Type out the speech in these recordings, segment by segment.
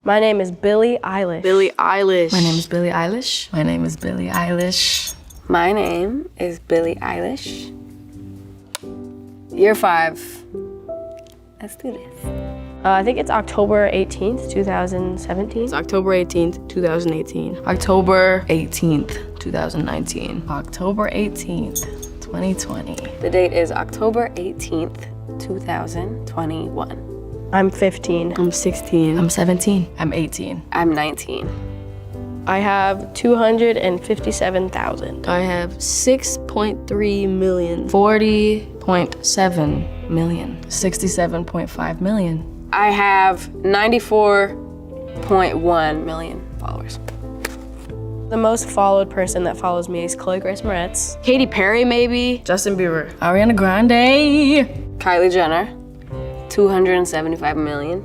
My name is Billie Eilish. Billie Eilish. My name is Billie Eilish. My name is Billie Eilish. My name is Billie Eilish. Year 5. Let's do this. I think it's October 18th, 2017. It's October 18th, 2018. October 18th, 2019. October 18th, 2020. The date is October 18th, 2021. I'm 15. I'm 16. I'm 17. I'm 18. I'm 19. I have 257,000. I have 6.3 million. 40.7 million. 67.5 million. I have 94.1 million followers. The most followed person that follows me is Chloe Grace Moretz. Katy Perry, maybe. Justin Bieber. Ariana Grande. Kylie Jenner, 275 million.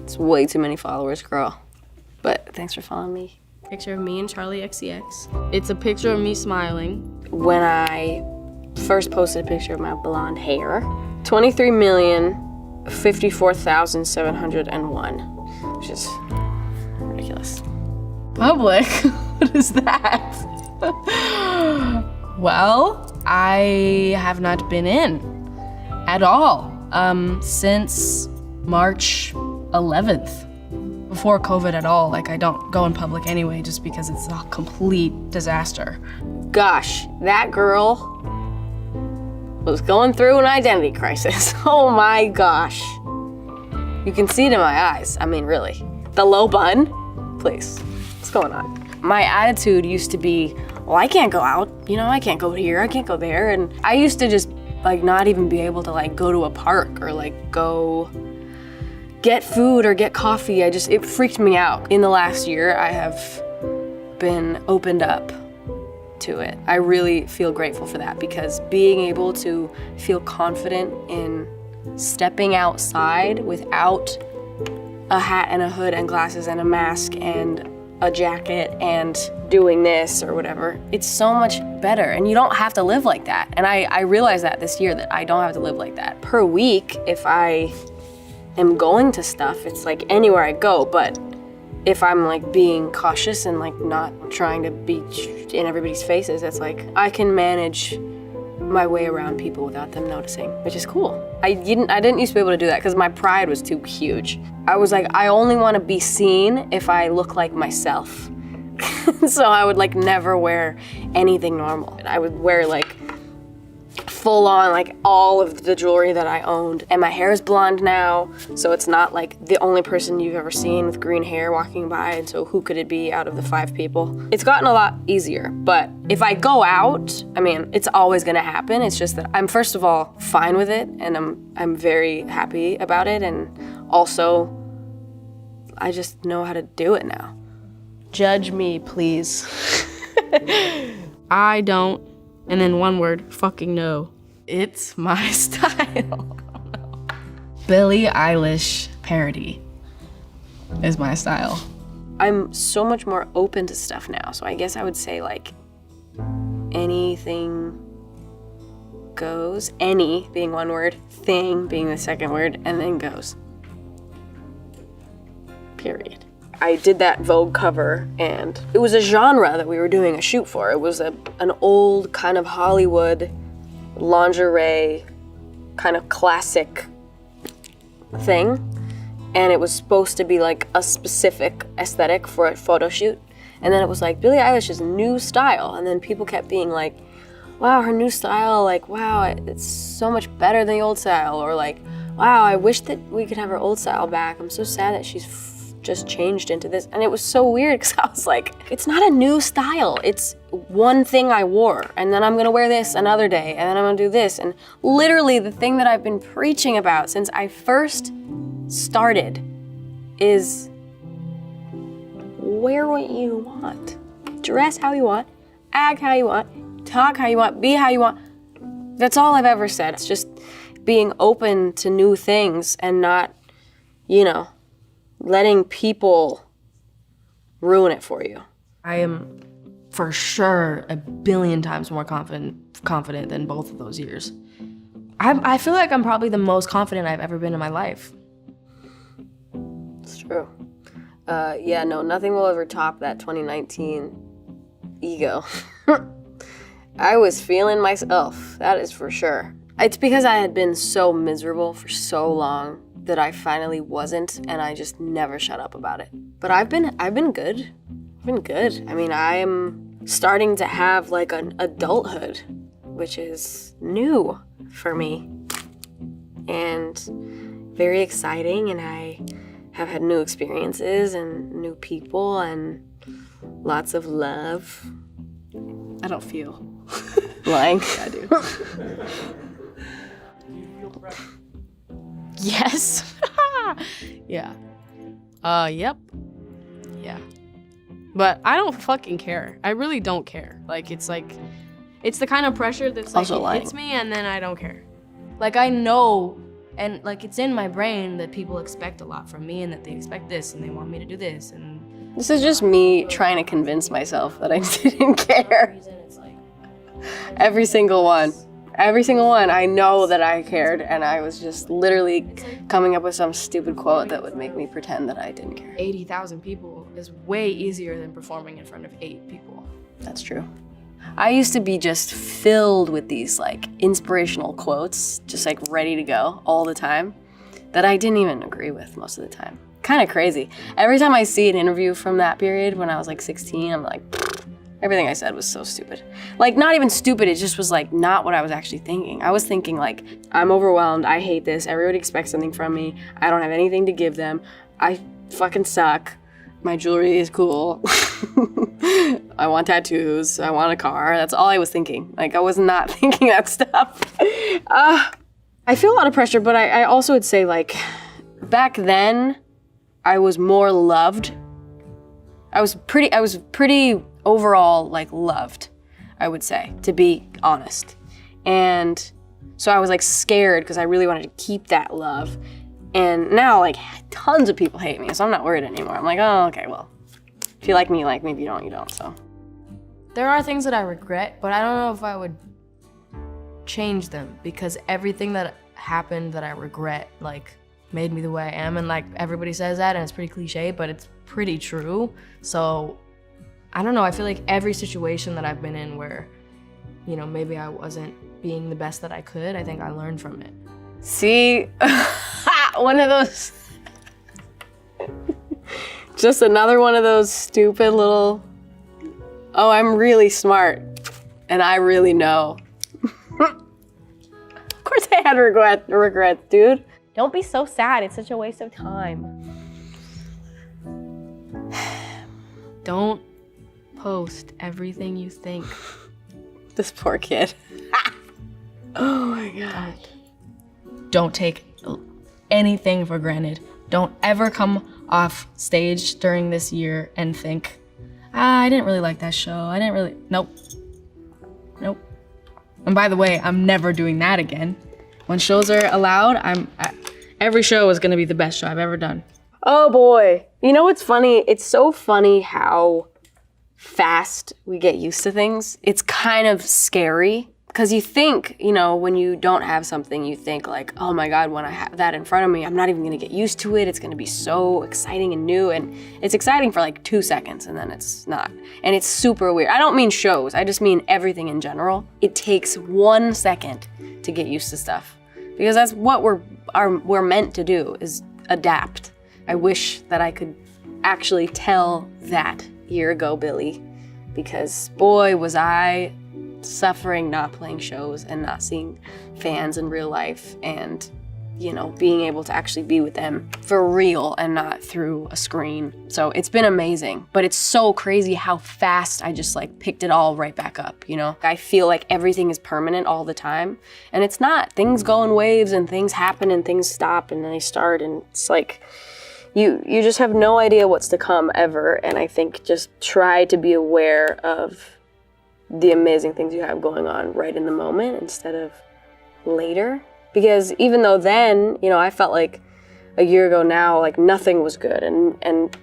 It's way too many followers, girl. But thanks for following me. Picture of me and Charlie XCX. It's a picture of me smiling. When I first posted a picture of my blonde hair, 23,054,701, which is ridiculous. Public? What is that? Well, I have not been in at all since March 11th. Before COVID at all. Like, I don't go in public anyway just because it's a complete disaster. Gosh, that girl was going through an identity crisis. Oh my gosh. You can see it in my eyes. I mean, really. The low bun? Please, what's going on? My attitude used to be, well, I can't go out. You know, I can't go here, I can't go there. And I used to just like not even be able to like go to a park or like go get food or get coffee. It freaked me out. In the last year, I have been opened up to it. I really feel grateful for that because being able to feel confident in stepping outside without a hat and a hood and glasses and a mask and a jacket and doing this or whatever, it's so much better. And you don't have to live like that. And I realized that this year that I don't have to live like that. Per week, if I am going to stuff, it's like anywhere I go, but if I'm like being cautious and like not trying to be in everybody's faces, it's like I can manage my way around people without them noticing, which is cool. I didn't used to be able to do that because my pride was too huge. I was like, I only want to be seen if I look like myself. So I would like never wear anything normal. I would wear like full on like all of the jewelry that I owned. And my hair is blonde now, so it's not like the only person you've ever seen with green hair walking by, and so who could it be out of the 5 people? It's gotten a lot easier, but if I go out, I mean, it's always gonna happen. It's just that I'm first of all fine with it, and I'm very happy about it, and also I just know how to do it now. Judge me, please. I don't. And then one word, fucking no. It's my style. Billie Eilish parody is my style. I'm so much more open to stuff now, so I guess I would say like anything goes. Any being one word, thing being the second word, and then goes. Period. I did that Vogue cover, and it was a genre that we were doing a shoot for. It was an old kind of Hollywood lingerie kind of classic thing, and it was supposed to be like a specific aesthetic for a photo shoot. And then it was like Billie Eilish's new style, and then people kept being like, wow, her new style, like, wow, it's so much better than the old style, or like, wow, I wish that we could have her old style back. I'm so sad that she's just changed into this. And it was so weird because I was like, it's not a new style. It's one thing I wore, and then I'm gonna wear this another day, and then I'm gonna do this. And literally the thing that I've been preaching about since I first started is wear what you want. Dress how you want, act how you want, talk how you want, be how you want. That's all I've ever said. It's just being open to new things and not, you know, letting people ruin it for you. I am for sure a billion times more confident than both of those years. I feel like I'm probably the most confident I've ever been in my life. It's true. Yeah, no, nothing will ever top that 2019 ego. I was feeling myself, that is for sure. It's because I had been so miserable for so long that I finally wasn't, and I just never shut up about it. But I've been good. I've been good. I mean, I'm starting to have like an adulthood, which is new for me and very exciting, and I have had new experiences and new people and lots of love. I don't feel. Lying. I do. Yes. Yeah. Yep. Yeah. But I don't fucking care. I really don't care. Like, it's the kind of pressure that's like, Also it lying. hits me and then I don't care. Like, I know, and like, it's in my brain that people expect a lot from me and that they expect this and they want me to do this, and This is just me trying to convince myself that I didn't care. it's like, Every single one. Every single one. I know that I cared, and I was just literally coming up with some stupid quote that would make me pretend that I didn't care. 80,000 people is way easier than performing in front of 8 people. That's true. I used to be just filled with these like inspirational quotes, just like ready to go all the time, that I didn't even agree with most of the time. Kind of crazy. Every time I see an interview from that period when I was like 16, I'm like, everything I said was so stupid. Like, not even stupid, it just was like not what I was actually thinking. I was thinking like, I'm overwhelmed, I hate this, everybody expects something from me, I don't have anything to give them, I fucking suck, my jewelry is cool, I want tattoos, I want a car, that's all I was thinking. Like, I was not thinking that stuff. I feel a lot of pressure, but I also would say like, back then, I was more loved. I was pretty overall like loved, I would say, to be honest. And so I was like scared because I really wanted to keep that love. And now like tons of people hate me, so I'm not worried anymore. I'm like, oh, okay, well, if you like me, you like me. If you don't, you don't, so. There are things that I regret, but I don't know if I would change them, because everything that happened that I regret like made me the way I am, and like everybody says that and it's pretty cliche, but it's pretty true. So I don't know, I feel like every situation that I've been in where, you know, maybe I wasn't being the best that I could, I think I learned from it. See, one of those, just another one of those stupid little, oh, I'm really smart and I really know. Of course I had regrets, dude. Don't be so sad, it's such a waste of time. Don't post everything you think. This poor kid. Oh my God. Don't take anything for granted. Don't ever come off stage during this year and think, I didn't really like that show. Nope. And by the way, I'm never doing that again. When shows are allowed, every show is gonna be the best show I've ever done. Oh boy. You know what's funny? It's so funny how fast we get used to things. It's kind of scary because you think, you know, when you don't have something, you think like, oh my God, when I have that in front of me, I'm not even gonna get used to it. It's gonna be so exciting and new. And it's exciting for like 2 seconds and then it's not. And it's super weird. I don't mean shows, I just mean everything in general. It takes 1 second to get used to stuff because that's what we're meant to do, is adapt. I wish that I could actually tell that year ago Billie, because boy, was I suffering not playing shows and not seeing fans in real life and, you know, being able to actually be with them for real and not through a screen. So it's been amazing, but it's so crazy how fast I just like picked it all right back up, you know? I feel like everything is permanent all the time, and it's not. Things go in waves and things happen and things stop and then they start, and it's like, you just have no idea what's to come ever. And I think just try to be aware of the amazing things you have going on right in the moment instead of later. Because even though then, you know, I felt like a year ago now, like nothing was good and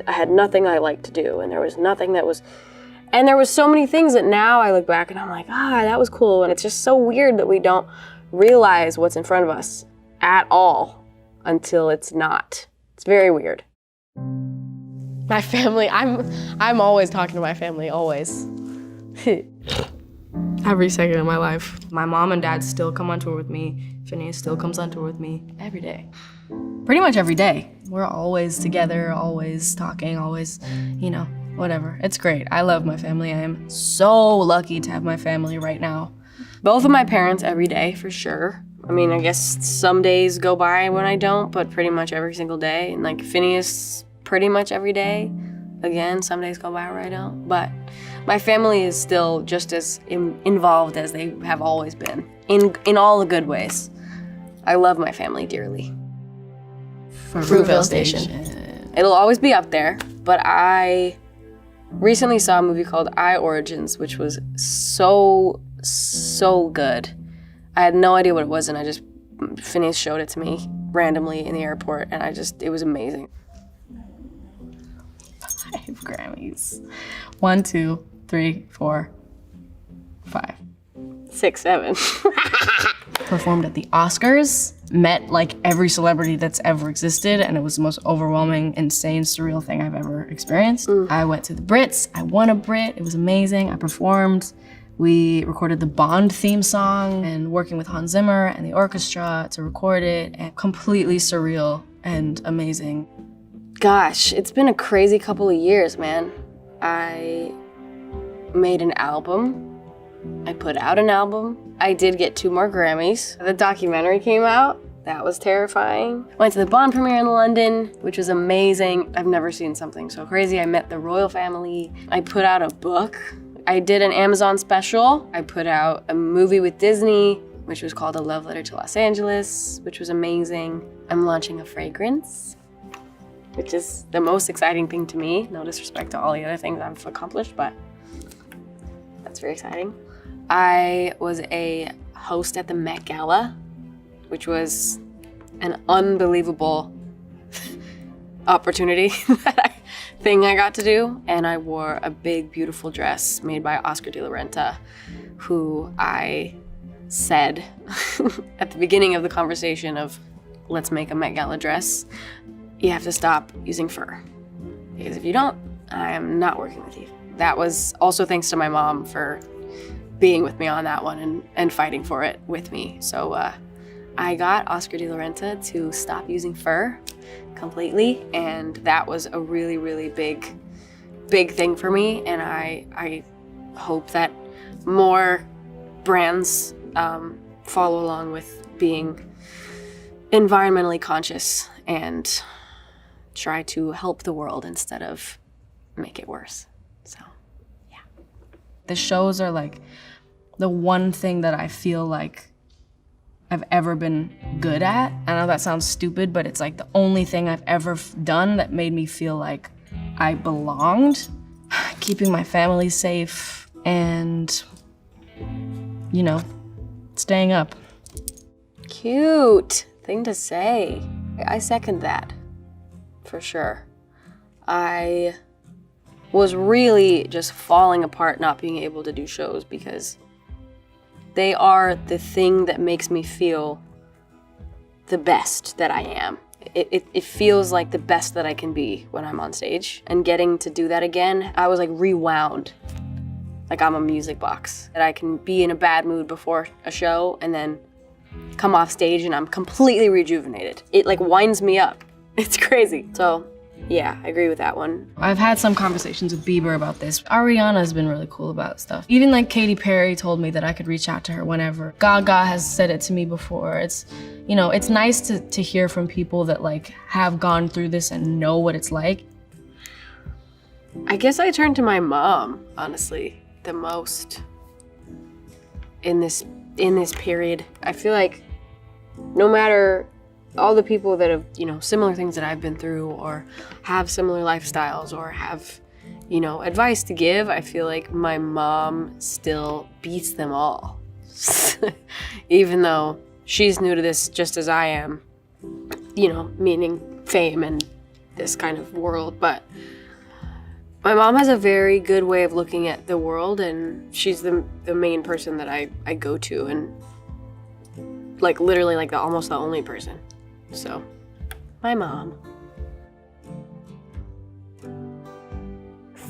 I had nothing I liked to do, and there was nothing that was, and there was so many things that now I look back and I'm like, that was cool. And it's just so weird that we don't realize what's in front of us at all until it's not. It's very weird. My family, I'm always talking to my family, always. Every second of my life. My mom and dad still come on tour with me. Phineas still comes on tour with me every day. Pretty much every day. We're always together, always talking, always, whatever. It's great. I love my family. I am so lucky to have my family right now. Both of my parents every day, for sure. I mean, I guess some days go by when I don't, but pretty much every single day. And like Phineas, pretty much every day. Again, some days go by where I don't. But my family is still just as involved as they have always been, in all the good ways. I love my family dearly. Fruitvale Station. It'll always be up there, but I recently saw a movie called I Origins, which was so good. I had no idea what it was, and Phineas showed it to me randomly in the airport, and it was amazing. 5 Grammys. 1, 2, 3, 4, 5. 6, 7. Performed at the Oscars, met like every celebrity that's ever existed, and it was the most overwhelming, insane, surreal thing I've ever experienced. I went to the Brits, I won a Brit, it was amazing. I performed, we recorded the Bond theme song, and working with Hans Zimmer and the orchestra to record it, and completely surreal and amazing. Gosh, it's been a crazy couple of years, man. I made an album. I put out an album. I did get 2 more Grammys. The documentary came out. That was terrifying. Went to the Bond premiere in London, which was amazing. I've never seen something so crazy. I met the royal family. I put out a book. I did an Amazon special. I put out a movie with Disney, which was called A Love Letter to Los Angeles, which was amazing. I'm launching a fragrance, which is the most exciting thing to me. No disrespect to all the other things I've accomplished, but that's very exciting. I was a host at the Met Gala, which was an unbelievable opportunity thing I got to do. And I wore a big, beautiful dress made by Oscar de la Renta, who I said at the beginning of the conversation of, let's make a Met Gala dress, you have to stop using fur. Because if you don't, I am not working with you. That was also thanks to my mom for being with me on that one and fighting for it with me. So I got Oscar de la Renta to stop using fur completely, and that was a really, really big thing for me. And I hope that more brands follow along with being environmentally conscious and try to help the world instead of make it worse. So, yeah. The shows are like the one thing that I feel like I've ever been good at. I know that sounds stupid, but it's like the only thing I've ever done that made me feel like I belonged. Keeping my family safe and, staying up. Cute thing to say. I second that, for sure. I was really just falling apart not being able to do shows because they are the thing that makes me feel the best that I am. It feels like the best that I can be when I'm on stage. And getting to do that again, I was like rewound. Like I'm a music box. That I can be in a bad mood before a show and then come off stage and I'm completely rejuvenated. It like winds me up. It's crazy. So yeah, I agree with that one. I've had some conversations with Bieber about this. Ariana's been really cool about stuff. Even like Katy Perry told me that I could reach out to her whenever. Gaga has said it to me before. It's, it's nice to hear from people that like have gone through this and know what it's like. I guess I turned to my mom, honestly, the most in this period. I feel like no matter all the people that have, similar things that I've been through or have similar lifestyles or have, advice to give, I feel like my mom still beats them all. Even though she's new to this just as I am, meaning fame and this kind of world. But my mom has a very good way of looking at the world, and she's the main person that I go to, and like literally like almost the only person. So, my mom.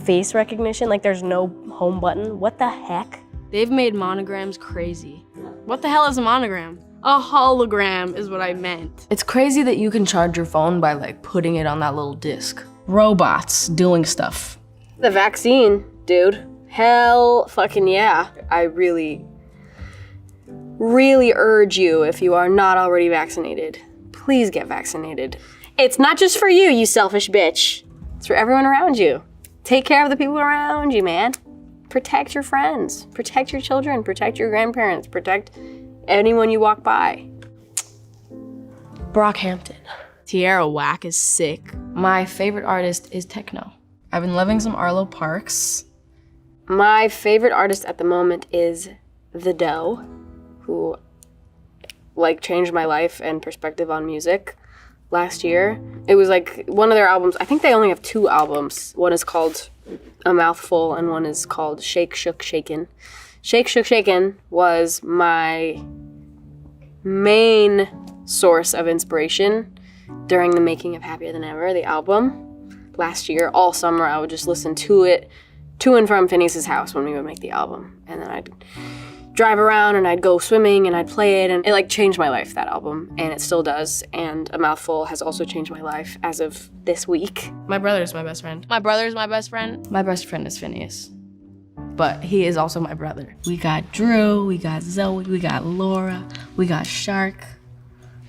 face recognition. Like there's no home button. What the heck? They've made monograms crazy. What the hell is a monogram? A hologram is what I meant. It's crazy that you can charge your phone by like putting it on that little disc. Robots doing stuff. The vaccine, dude. Hell fucking yeah. I really urge you, if you are not already vaccinated, please get vaccinated. It's not just for you, you selfish bitch. It's for everyone around you. Take care of the people around you, man. Protect your friends, protect your children, protect your grandparents, protect anyone you walk by. Brockhampton. Tierra Whack is sick. My favorite artist is techno. I've been loving some Arlo Parks. My favorite artist at the moment is The Doe, who like changed my life and perspective on music last year. It was like one of their albums. I think they only have 2 albums. One is called A Mouthful and one is called Shake, Shook, Shaken. Shake, Shook, Shaken was my main source of inspiration during the making of Happier Than Ever, the album. Last year, all summer, I would just listen to it to and from Phineas's house when we would make the album. And then I'd drive around and I'd go swimming and I'd play it, and it like changed my life, that album, and it still does. And A Mouthful has also changed my life as of this week. My brother's my best friend. My brother's my best friend. My best friend is Phineas, but he is also my brother. We got Drew, we got Zoe, we got Laura, we got Shark,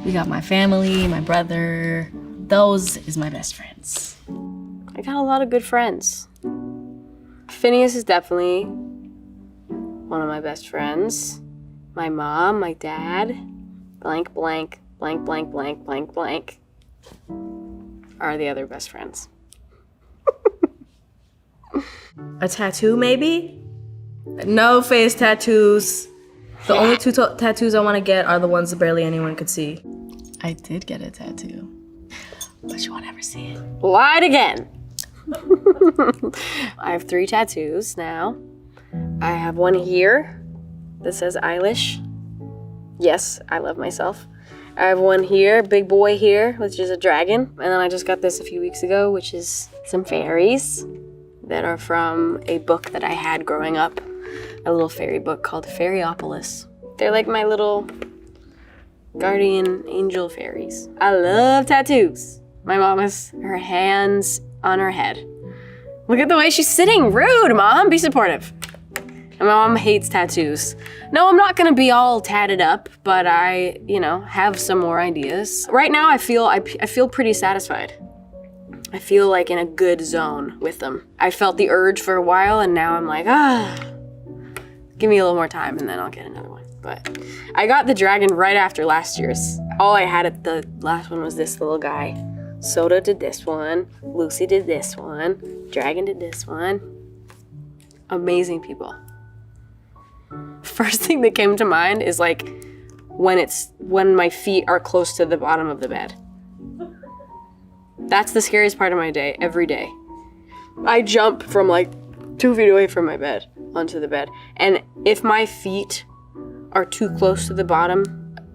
we got my family, my brother. Those is my best friends. I got a lot of good friends. Phineas is definitely one of my best friends. My mom, my dad, blank, blank, blank, blank, blank, blank, blank, are the other best friends. A tattoo, maybe? No face tattoos. The only 2 tattoos I want to get are the ones that barely anyone could see. I did get a tattoo, but you won't ever see it. Lied again. I have 3 tattoos now. I have one here that says Eilish. Yes, I love myself. I have one here, big boy here, which is a dragon. And then I just got this a few weeks ago, which is some fairies that are from a book that I had growing up. A little fairy book called Fairyopolis. They're like my little guardian angel fairies. I love tattoos. My mom has her hands on her head. Look at the way she's sitting. Rude, Mom. Be supportive. And my mom hates tattoos. No, I'm not gonna be all tatted up, but I, have some more ideas. Right now, I feel pretty satisfied. I feel like in a good zone with them. I felt the urge for a while, and now I'm like, give me a little more time, and then I'll get another one. But I got the dragon right after last year's. All I had at the last one was this little guy. Soda did this one, Lucy did this one, Dragon did this one. Amazing people. First thing that came to mind is like when my feet are close to the bottom of the bed. That's the scariest part of my day, every day. I jump from like 2 feet away from my bed onto the bed. And if my feet are too close to the bottom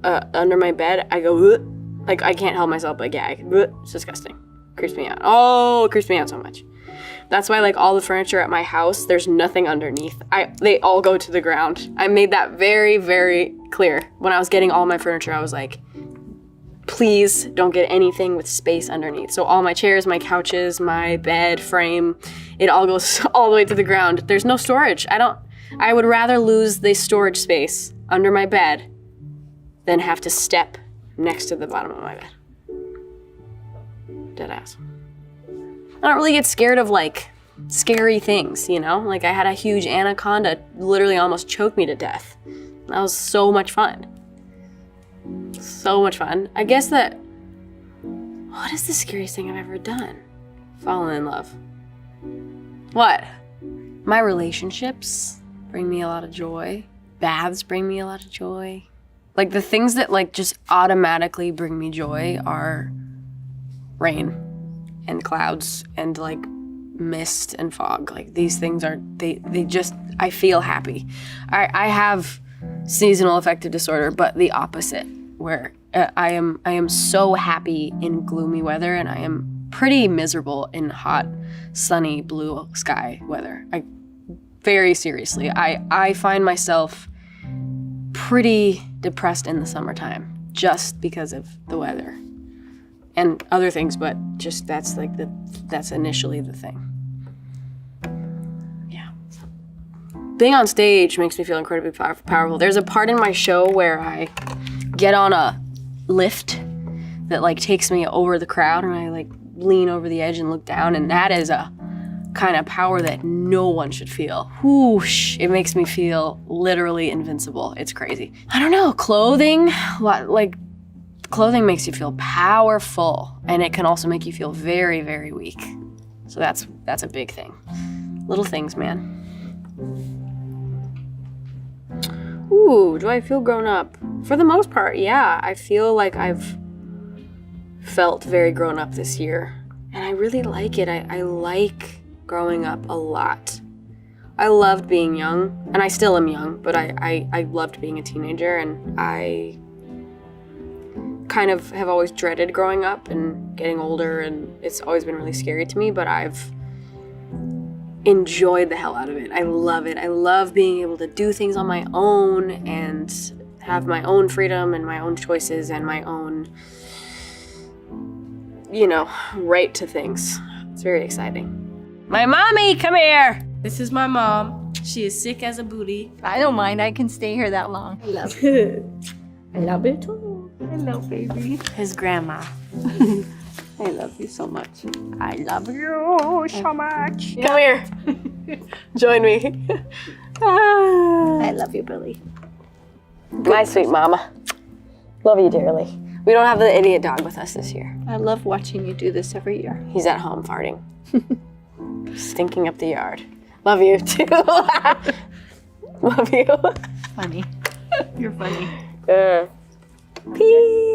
under my bed, I go, ugh. Like, I can't help myself, but yeah, it's disgusting. Creeps me out. Oh, it creeps me out so much. That's why, like, all the furniture at my house, there's nothing underneath. They all go to the ground. I made that very, very clear. When I was getting all my furniture, I was like, please don't get anything with space underneath. So all my chairs, my couches, my bed frame, it all goes all the way to the ground. There's no storage. I would rather lose the storage space under my bed than have to step next to the bottom of my bed. Deadass. I don't really get scared of like scary things, Like I had a huge anaconda literally almost choke me to death. That was so much fun. So much fun. I guess what is the scariest thing I've ever done? Fallen in love. What? My relationships bring me a lot of joy. Baths bring me a lot of joy. Like the things that like just automatically bring me joy are rain and clouds and like mist and fog. Like these things are, they just, I feel happy. I have seasonal affective disorder, but the opposite, where I am so happy in gloomy weather, and I am pretty miserable in hot, sunny, blue sky weather. Very seriously, I find myself pretty depressed in the summertime just because of the weather and other things, but just that's initially the thing. Yeah. Being on stage makes me feel incredibly powerful. There's a part in my show where I get on a lift that like takes me over the crowd and I like lean over the edge and look down, and that is a kind of power that no one should feel. Whoosh, it makes me feel literally invincible. It's crazy. I don't know, clothing makes you feel powerful, and it can also make you feel very, very weak. So that's a big thing. Little things, man. Ooh, do I feel grown up? For the most part, yeah. I feel like I've felt very grown up this year, and I really like it. I like growing up a lot. I loved being young, and I still am young, but I loved being a teenager, and I kind of have always dreaded growing up and getting older, and it's always been really scary to me, but I've enjoyed the hell out of it. I love it. I love being able to do things on my own and have my own freedom and my own choices and my own, right to things. It's very exciting. My mommy, come here. This is my mom. She is sick as a booty. I don't mind. I can stay here that long. I love it. I love it too. Hello, baby. His grandma. I love you so much. I love you so much. Come here. Join me. I love you, Billie. My sweet mama. Love you dearly. We don't have the idiot dog with us this year. I love watching you do this every year. He's at home farting. Stinking up the yard. Love you too. Love you. Funny. You're funny. Peace.